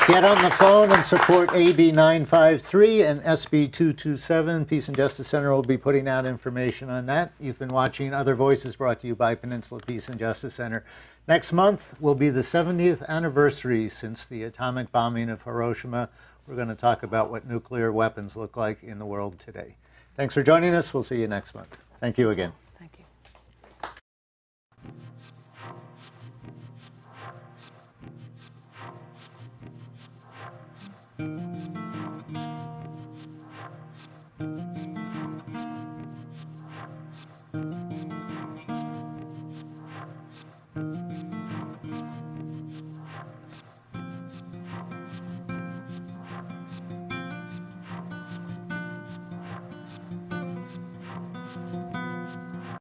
you. Get on the phone and support AB 953 and SB 227. Peace and Justice Center will be putting out information on that. You've been watching Other Voices, brought to you by Peninsula Peace and Justice Center. Next month will be the 70th anniversary since the atomic bombing of Hiroshima. We're going to talk about what nuclear weapons look like in the world today. Thanks for joining us. We'll see you next month. Thank you again.